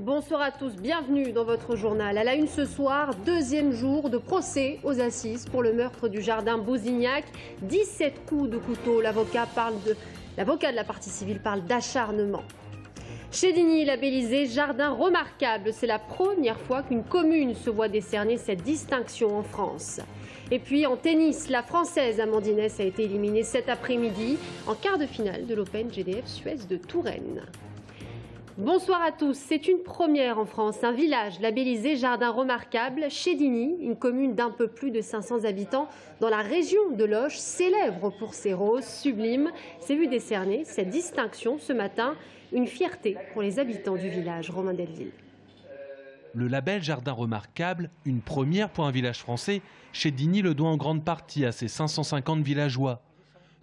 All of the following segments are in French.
Bonsoir à tous, bienvenue dans votre journal. À la une ce soir, deuxième jour de procès aux assises pour le meurtre du jardin Bousignac. 17 coups de couteau, l'avocat de la partie civile parle d'acharnement. Chez Digny, labellisé jardin remarquable, c'est la première fois qu'une commune se voit décerner cette distinction en France. Et puis en tennis, la Française Amandine Hess a été éliminée cet après-midi en quart de finale de l'Open GDF Suez de Touraine. Bonsoir à tous. C'est une première en France. Un village labellisé jardin remarquable, chez Digny, une commune d'un peu plus de 500 habitants dans la région de Loches, célèbre pour ses roses sublimes, s'est vu décerner cette distinction ce matin. Une fierté pour les habitants du village. Romain Delville. Le label jardin remarquable, une première pour un village français, chez Digny le doit en grande partie à ses 550 villageois.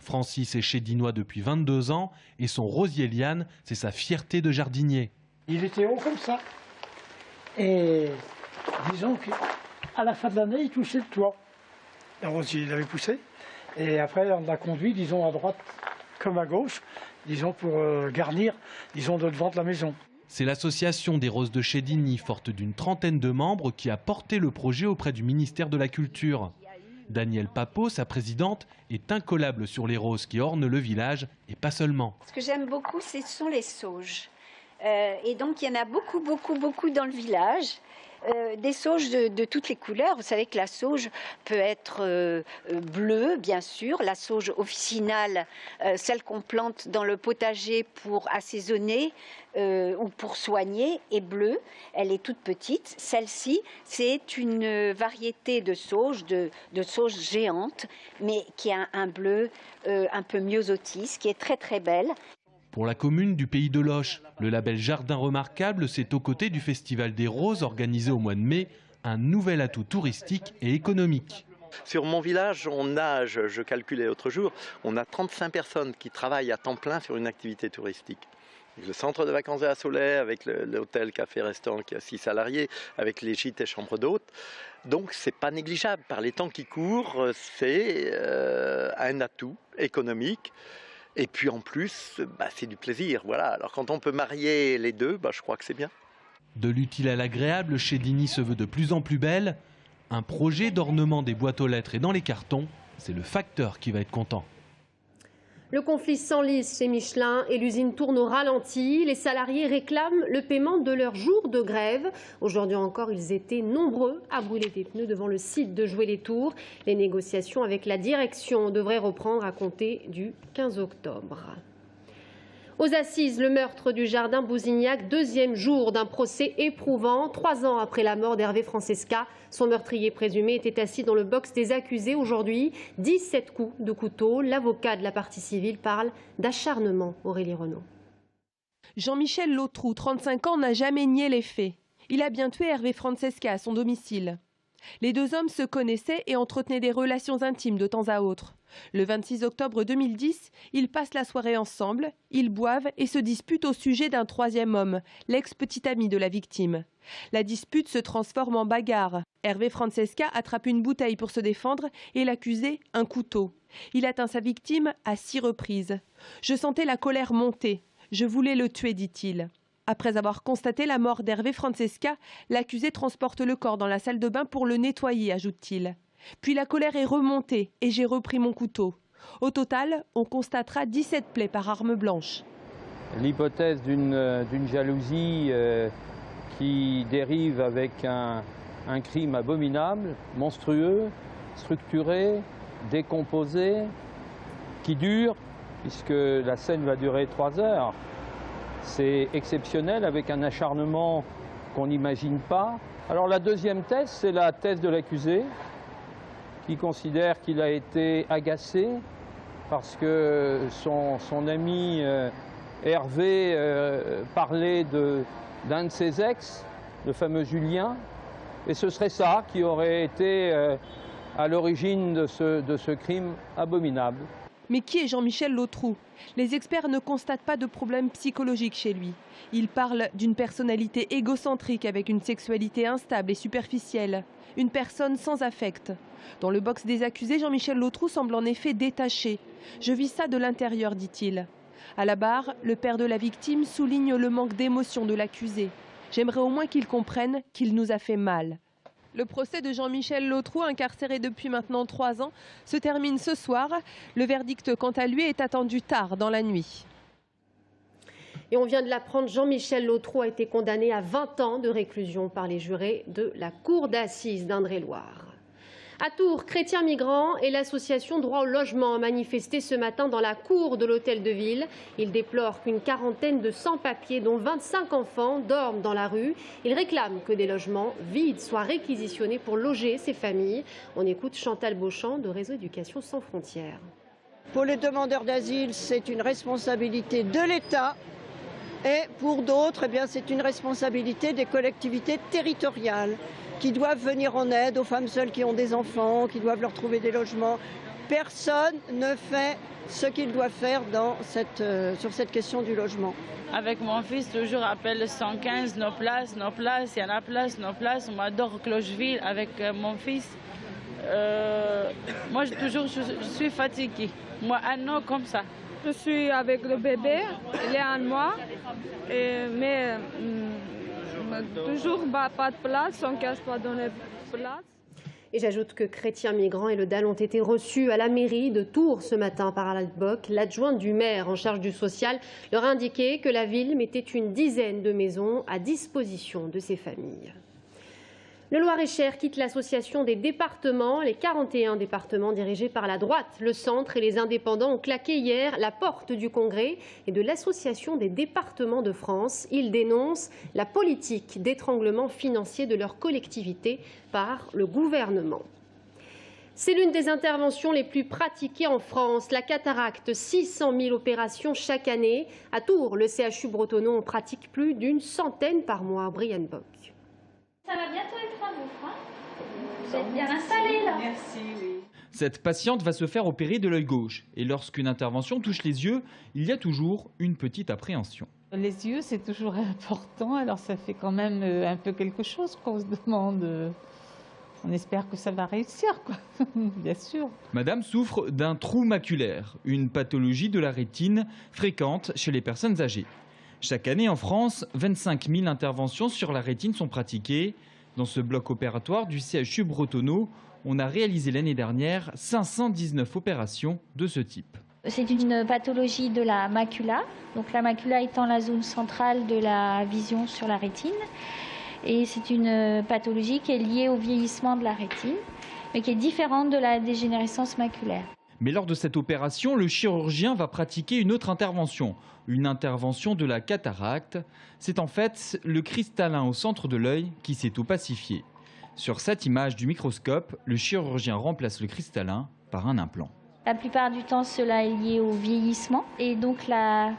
Francis est chédinois depuis 22 ans et son rosier liane, c'est sa fierté de jardinier. Il était haut comme ça. Et disons qu'à la fin de l'année, il touchait le toit. Le rosier, il avait poussé. Et après, on l'a conduit, disons, à droite comme à gauche, disons, pour garnir, disons, le devant de la maison. C'est l'association des Roses de chez Digny, forte d'une trentaine de membres, qui a porté le projet auprès du ministère de la Culture. Danielle Papot, sa présidente, est incollable sur les roses qui ornent le village, et pas seulement. Ce que j'aime beaucoup, ce sont les sauges. Et donc, il y en a beaucoup dans le village. Des sauges de toutes les couleurs. Vous savez que la sauge peut être bleue, bien sûr. La sauge officinale, celle qu'on plante dans le potager pour assaisonner ou pour soigner, est bleue. Elle est toute petite. Celle-ci, c'est une variété de sauge géante, mais qui a un bleu un peu myosotis, qui est très très belle. Pour la commune du Pays de Loches, le label Jardin Remarquable, c'est aux côtés du Festival des Roses organisé au mois de mai, un nouvel atout touristique et économique. Sur mon village, on a, je calculais l'autre jour, on a 35 personnes qui travaillent à temps plein sur une activité touristique. Le centre de vacances de la Soleil, avec l'hôtel, café, restaurant qui a 6 salariés, avec les gîtes et chambres d'hôtes. Donc c'est pas négligeable. Par les temps qui courent, c'est un atout économique. Et puis en plus, c'est du plaisir. Voilà. Alors quand on peut marier les deux, je crois que c'est bien. De l'utile à l'agréable, chez Digny se veut de plus en plus belle. Un projet d'ornement des boîtes aux lettres et dans les cartons, c'est le facteur qui va être content. Le conflit s'enlise chez Michelin et l'usine tourne au ralenti. Les salariés réclament le paiement de leur jour de grève. Aujourd'hui encore, ils étaient nombreux à brûler des pneus devant le site de Joué-les-Tours. Les négociations avec la direction devraient reprendre à compter du 15 octobre. Aux assises, le meurtre du jardin Bousignac, deuxième jour d'un procès éprouvant. 3 ans après la mort d'Hervé Francesca, son meurtrier présumé était assis dans le box des accusés. Aujourd'hui, 17 coups de couteau. L'avocat de la partie civile parle d'acharnement. Aurélie Renaud. Jean-Michel Lautroux, 35 ans, n'a jamais nié les faits. Il a bien tué Hervé Francesca à son domicile. Les deux hommes se connaissaient et entretenaient des relations intimes de temps à autre. Le 26 octobre 2010, ils passent la soirée ensemble, ils boivent et se disputent au sujet d'un troisième homme, l'ex-petit ami de la victime. La dispute se transforme en bagarre. Hervé Francesca attrape une bouteille pour se défendre et l'accusé un couteau. Il atteint sa victime à 6 reprises. « Je sentais la colère monter. Je voulais le tuer », dit-il. Après avoir constaté la mort d'Hervé Francesca, l'accusé transporte le corps dans la salle de bain pour le nettoyer, ajoute-t-il. Puis la colère est remontée et j'ai repris mon couteau. Au total, on constatera 17 plaies par arme blanche. L'hypothèse d'une jalousie qui dérive avec un crime abominable, monstrueux, structuré, décomposé, qui dure, puisque la scène va durer 3 heures. C'est exceptionnel, avec un acharnement qu'on n'imagine pas. Alors la deuxième thèse, c'est la thèse de l'accusé, qui considère qu'il a été agacé parce que son ami Hervé parlait d'un de ses ex, le fameux Julien, et ce serait ça qui aurait été à l'origine de ce crime abominable. Mais qui est Jean-Michel Lautroux? Les experts ne constatent pas de problème psychologique chez lui. Ils parlent d'une personnalité égocentrique avec une sexualité instable et superficielle. Une personne sans affect. Dans le box des accusés, Jean-Michel Lautroux semble en effet détaché. « Je vis ça de l'intérieur », dit-il. À la barre, le père de la victime souligne le manque d'émotion de l'accusé. J'aimerais au moins qu'il comprenne qu'il nous a fait mal. Le procès de Jean-Michel Lautroux, incarcéré depuis maintenant 3 ans, se termine ce soir. Le verdict, quant à lui, est attendu tard dans la nuit. Et on vient de l'apprendre, Jean-Michel Lautroux a été condamné à 20 ans de réclusion par les jurés de la cour d'assises d'Indre-et-Loire. À Tours, Chrétiens Migrants et l'association Droit au Logement ont manifesté ce matin dans la cour de l'hôtel de ville. Ils déplorent qu'une quarantaine de sans-papiers, dont 25 enfants, dorment dans la rue. Ils réclament que des logements vides soient réquisitionnés pour loger ces familles. On écoute Chantal Beauchamp de Réseau Éducation Sans Frontières. Pour les demandeurs d'asile, c'est une responsabilité de l'État. Et pour d'autres, eh bien, c'est une responsabilité des collectivités territoriales qui doivent venir en aide aux femmes seules qui ont des enfants, qui doivent leur trouver des logements. Personne ne fait ce qu'il doit faire sur cette question du logement. Avec mon fils, toujours appelle le 115, nos places, il y en a place, nos places. On m'adore Clocheville avec mon fils. Moi, je suis fatiguée. Moi, un an comme ça. Je suis avec le bébé, il est 1 mois, mais toujours pas de place, on ne cache pas donner place. Et j'ajoute que Chrétiens Migrants et le DAL ont été reçus à la mairie de Tours ce matin par Alain Bock. L'adjointe du maire en charge du social leur a indiqué que la ville mettait une dizaine de maisons à disposition de ces familles. Le Loir-et-Cher quitte l'association des départements. Les 41 départements dirigés par la droite, le centre et les indépendants ont claqué hier la porte du Congrès et de l'Association des départements de France. Ils dénoncent la politique d'étranglement financier de leur collectivité par le gouvernement. C'est l'une des interventions les plus pratiquées en France. La cataracte, 600 000 opérations chaque année. À Tours, le CHU Bretonneau en pratique plus d'une centaine par mois. Brian Bock. Ça va bientôt être à vous, hein? Vous êtes bien installés là. Merci, oui. Cette patiente va se faire opérer de l'œil gauche. Et lorsqu'une intervention touche les yeux, il y a toujours une petite appréhension. Les yeux, c'est toujours important. Alors ça fait quand même un peu quelque chose qu'on se demande. On espère que ça va réussir, quoi. Bien sûr. Madame souffre d'un trou maculaire, une pathologie de la rétine fréquente chez les personnes âgées. Chaque année en France, 25 000 interventions sur la rétine sont pratiquées. Dans ce bloc opératoire du CHU Bretonneau, on a réalisé l'année dernière 519 opérations de ce type. C'est une pathologie de la macula, donc la macula étant la zone centrale de la vision sur la rétine. Et c'est une pathologie qui est liée au vieillissement de la rétine, mais qui est différente de la dégénérescence maculaire. Mais lors de cette opération, le chirurgien va pratiquer une autre intervention, une intervention de la cataracte. C'est en fait le cristallin au centre de l'œil qui s'est opacifié. Sur cette image du microscope, le chirurgien remplace le cristallin par un implant. La plupart du temps, cela est lié au vieillissement et donc la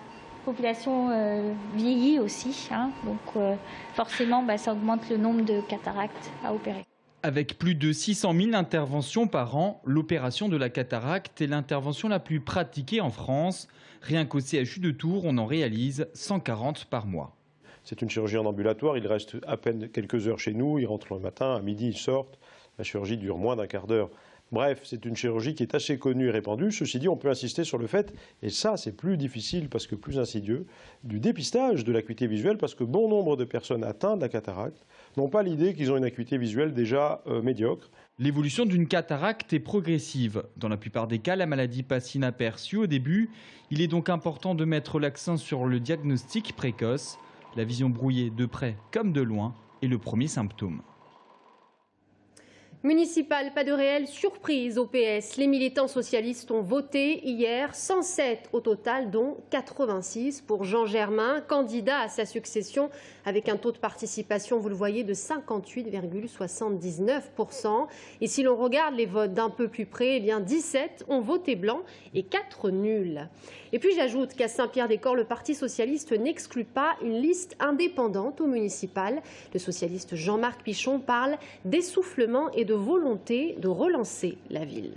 population vieillit aussi. Donc forcément, ça augmente le nombre de cataractes à opérer. Avec plus de 600 000 interventions par an, l'opération de la cataracte est l'intervention la plus pratiquée en France. Rien qu'au CHU de Tours, on en réalise 140 par mois. C'est une chirurgie en ambulatoire, il reste à peine quelques heures chez nous, ils rentrent le matin, à midi ils sortent. La chirurgie dure moins d'un quart d'heure. Bref, c'est une chirurgie qui est assez connue et répandue. Ceci dit, on peut insister sur le fait, et ça c'est plus difficile parce que plus insidieux, du dépistage de l'acuité visuelle, parce que bon nombre de personnes atteintes de la cataracte n'ont pas l'idée qu'ils ont une acuité visuelle déjà médiocre. L'évolution d'une cataracte est progressive. Dans la plupart des cas, la maladie passe inaperçue au début. Il est donc important de mettre l'accent sur le diagnostic précoce. La vision brouillée de près comme de loin est le premier symptôme. Municipal, pas de réelle surprise au PS. Les militants socialistes ont voté hier 107 au total, dont 86 pour Jean Germain, candidat à sa succession avec un taux de participation, vous le voyez, de 58,79%. Et si l'on regarde les votes d'un peu plus près, eh bien 17 ont voté blanc et 4 nuls. Et puis j'ajoute qu'à Saint-Pierre-des-Corps, le Parti socialiste n'exclut pas une liste indépendante au municipal. Le socialiste Jean-Marc Pichon parle d'essoufflement et de volonté de relancer la ville.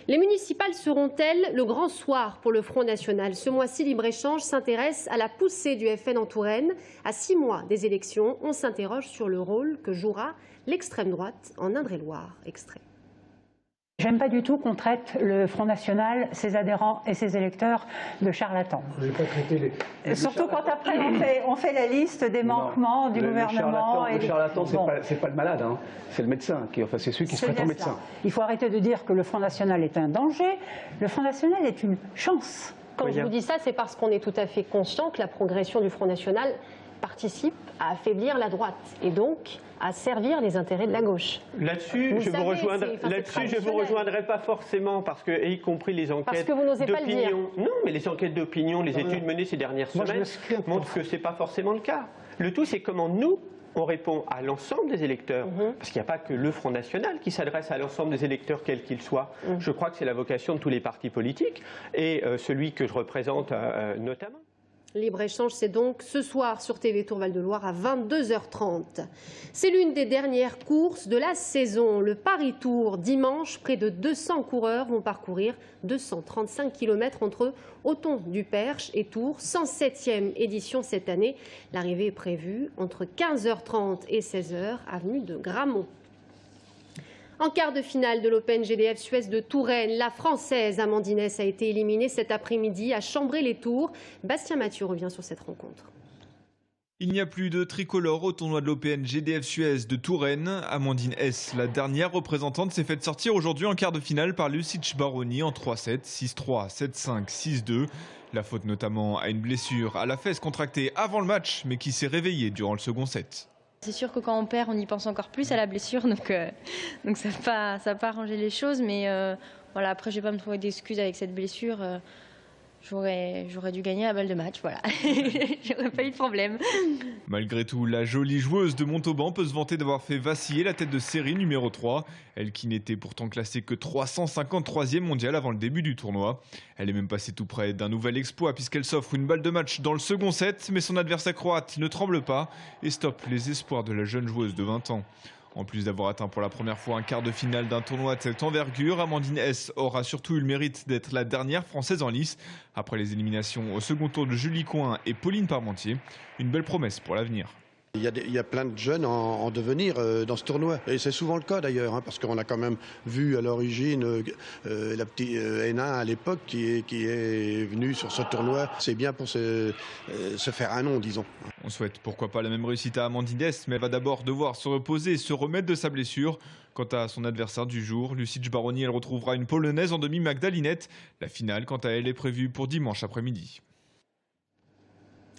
Les municipales seront-elles le grand soir pour le Front National? Ce mois-ci, Libre-Échange s'intéresse à la poussée du FN en Touraine. À 6 mois des élections, on s'interroge sur le rôle que jouera l'extrême droite en Indre-et-Loire. Extrait. J'aime pas du tout qu'on traite le Front National, ses adhérents et ses électeurs de charlatans. Je vais pas traiter les surtout quand après on fait la liste des manquements du gouvernement. Le charlatan, c'est pas le malade, hein. C'est le médecin, c'est celui qui se prétend médecin. Il faut arrêter de dire que le Front National est un danger. Le Front National est une chance. Quand je vous dis ça, c'est parce qu'on est tout à fait conscient que la progression du Front National participe à affaiblir la droite et donc à servir les intérêts de la gauche. Là-dessus, je vous rejoindrai pas forcément parce que, y compris les enquêtes d'opinion, non, mais les enquêtes d'opinion, les études menées ces dernières semaines montrent que c'est pas forcément le cas. Le tout, c'est comment nous on répond à l'ensemble des électeurs, parce qu'il n'y a pas que le Front National qui s'adresse à l'ensemble des électeurs, quels qu'ils soient. Je crois que c'est la vocation de tous les partis politiques et celui que je représente notamment. Libre-échange, c'est donc ce soir sur TV Tour Val-de-Loire à 22h30. C'est l'une des dernières courses de la saison. Le Paris Tour, dimanche, près de 200 coureurs vont parcourir 235 km entre Othon du Perche et Tours. 107e édition cette année. L'arrivée est prévue entre 15h30 et 16h, avenue de Grammont. En quart de finale de l'Open GDF Suez de Touraine, la Française Amandine Hess a été éliminée cet après-midi à Chambray-les-Tours. Bastien Mathieu revient sur cette rencontre. Il n'y a plus de tricolore au tournoi de l'Open GDF Suez de Touraine. Amandine Hess, la dernière représentante, s'est faite sortir aujourd'hui en quart de finale par Lucic Baroni en 3-7, 6-3, 7-5, 6-2. La faute notamment à une blessure à la fesse contractée avant le match, mais qui s'est réveillée durant le second set. C'est sûr que quand on perd, on y pense encore plus à la blessure, donc ça n'a pas arrangé les choses. Mais voilà, après, je ne vais pas me trouver d'excuses avec cette blessure. J'aurais dû gagner la balle de match, voilà. J'aurais pas eu de problème. Malgré tout, la jolie joueuse de Montauban peut se vanter d'avoir fait vaciller la tête de série numéro 3. Elle qui n'était pourtant classée que 353e mondiale avant le début du tournoi. Elle est même passée tout près d'un nouvel exploit puisqu'elle s'offre une balle de match dans le second set. Mais son adversaire croate ne tremble pas et stoppe les espoirs de la jeune joueuse de 20 ans. En plus d'avoir atteint pour la première fois un quart de finale d'un tournoi de cette envergure, Amandine Hess aura surtout eu le mérite d'être la dernière française en lice. Après les éliminations au second tour de Julie Coin et Pauline Parmentier, une belle promesse pour l'avenir. Il y a plein de jeunes en devenir dans ce tournoi. Et c'est souvent le cas d'ailleurs, parce qu'on a quand même vu à l'origine la petite Hénin à l'époque qui est venue sur ce tournoi. C'est bien pour se faire un nom, disons. On souhaite pourquoi pas la même réussite à Amandine Hess, mais elle va d'abord devoir se reposer et se remettre de sa blessure. Quant à son adversaire du jour, Lucic Baroni, elle retrouvera une Polonaise en demi, Magdalinette. La finale, quant à elle, est prévue pour dimanche après-midi.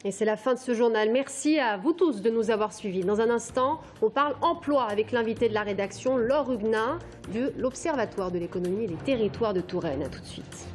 Et c'est la fin de ce journal. Merci à vous tous de nous avoir suivis. Dans un instant, on parle emploi avec l'invité de la rédaction, Laure Huguenin, de l'Observatoire de l'économie et des territoires de Touraine. A tout de suite.